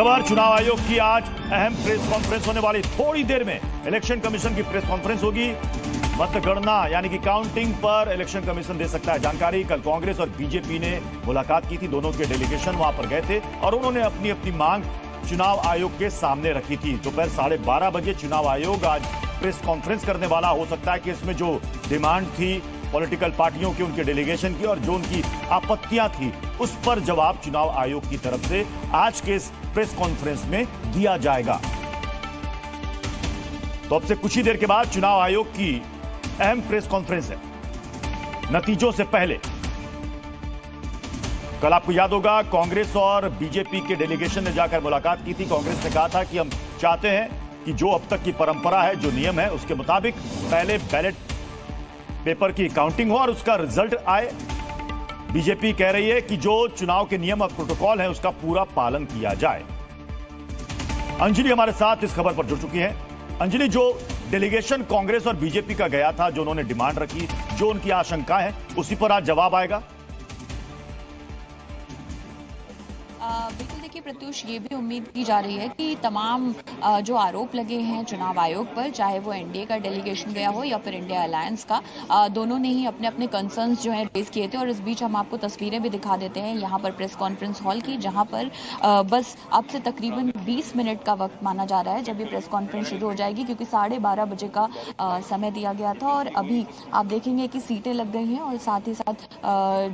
खबर चुनाव आयोग की आज अहम प्रेस कॉन्फ्रेंस होने वाली। थोड़ी देर में इलेक्शन कमीशन की प्रेस कॉन्फ्रेंस होगी। मतगणना यानी कि काउंटिंग पर इलेक्शन कमीशन दे सकता है जानकारी। कल कांग्रेस और बीजेपी ने मुलाकात की थी, दोनों के डेलीगेशन वहां पर गए थे और उन्होंने अपनी अपनी मांग चुनाव आयोग के सामने रखी थी। दोपहर 12:30 बजे चुनाव आयोग आज प्रेस कॉन्फ्रेंस करने वाला। हो सकता है कि इसमें जो डिमांड थी पॉलिटिकल पार्टियों की, उनके डेलीगेशन की और जो उनकी आपत्तियां थी, उस पर जवाब चुनाव आयोग की तरफ से आज के इस प्रेस कॉन्फ्रेंस में दिया जाएगा। तो अब से कुछ ही देर के बाद चुनाव आयोग की अहम प्रेस कॉन्फ्रेंस है। नतीजों से पहले कल आपको याद होगा कांग्रेस और बीजेपी के डेलीगेशन ने जाकर मुलाकात की थी। कांग्रेस ने कहा था कि हम चाहते हैं कि जो अब तक की परंपरा है, जो नियम है, उसके मुताबिक पहले बैलेट पेपर की काउंटिंग हो और उसका रिजल्ट आए। बीजेपी कह रही है कि जो चुनाव के नियम और प्रोटोकॉल है उसका पूरा पालन किया जाए। अंजलि हमारे साथ इस खबर पर जुड़ चुकी हैं। अंजलि, जो डेलीगेशन कांग्रेस और बीजेपी का गया था, जो उन्होंने डिमांड रखी, जो उनकी आशंका है, उसी पर आज जवाब आएगा। बिल्कुल, देखिए प्रत्युष, ये भी उम्मीद की जा रही है कि तमाम जो आरोप लगे हैं चुनाव आयोग पर, चाहे वो एनडीए का डेलीगेशन गया हो या फिर इंडिया अलायंस का, दोनों ने ही अपने अपने कंसर्न्स जो हैं रेज किए थे। और इस बीच हम आपको तस्वीरें भी दिखा देते हैं यहाँ पर प्रेस कॉन्फ्रेंस हॉल की, जहाँ पर बस अब से तकरीबन 20 मिनट का वक्त माना जा रहा है जब ये प्रेस कॉन्फ्रेंस शुरू हो जाएगी, क्योंकि 12:30 बजे का समय दिया गया था। और अभी आप देखेंगे कि सीटें लग गई हैं और साथ ही साथ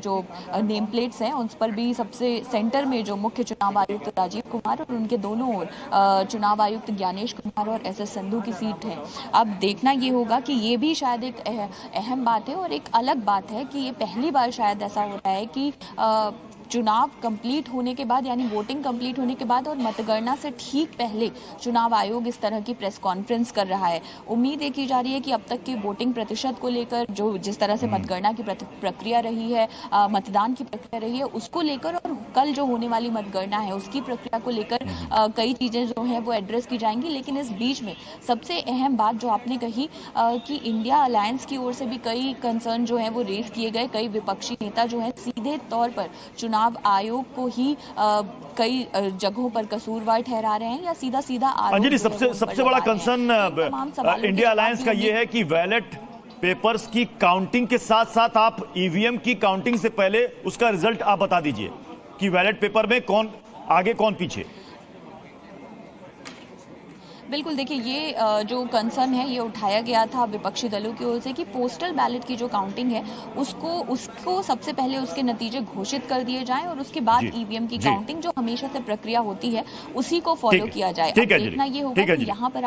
जो नेम प्लेट्स हैं उस पर भी सबसे सेंटर में जो मुख्य चुनाव आयुक्त राजीव कुमार और उनके दोनों ओर चुनाव आयुक्त ज्ञानेश कुमार और एसएस संधू की सीट है। अब देखना ये होगा कि ये भी शायद एक अहम बात है और एक अलग बात है कि ये पहली बार शायद ऐसा हो रहा है कि चुनाव कंप्लीट होने के बाद, यानी वोटिंग कंप्लीट होने के बाद और मतगणना से ठीक पहले चुनाव आयोग इस तरह की प्रेस कॉन्फ्रेंस कर रहा है। उम्मीद ये की जा रही है कि अब तक की वोटिंग प्रतिशत को लेकर, जो जिस तरह से मतगणना की प्रक्रिया रही है, मतदान की प्रक्रिया रही है, उसको लेकर और कल जो होने वाली मतगणना है उसकी प्रक्रिया को लेकर कई चीजें जो है वो एड्रेस की जाएंगी। लेकिन इस बीच में सबसे अहम बात जो आपने कही कि इंडिया अलायंस की ओर से भी कई कंसर्न जो है वो रेज किए गए। कई विपक्षी नेता जो है सीधे तौर पर चुनाव आयोग को ही कई जगहों पर कसूरवार ठहरा रहे हैं या सीधा सीधा अंजलि, सबसे बड़ा कंसर्न इंडिया अलायंस का ये है कि बैलेट पेपर्स की काउंटिंग के साथ साथ आप ईवीएम की काउंटिंग से पहले उसका रिजल्ट आप बता दीजिए कि बैलेट पेपर में कौन आगे कौन पीछे। बिल्कुल, देखिए ये जो कंसर्न है ये उठाया गया था विपक्षी दलों की ओर से कि पोस्टल बैलेट की जो काउंटिंग है उसको सबसे पहले उसके नतीजे घोषित कर दिए जाएं और उसके बाद ईवीएम की काउंटिंग, जो हमेशा से प्रक्रिया होती है, उसी को फॉलो किया जाए। अब देखना ये होगा कि यहाँ पर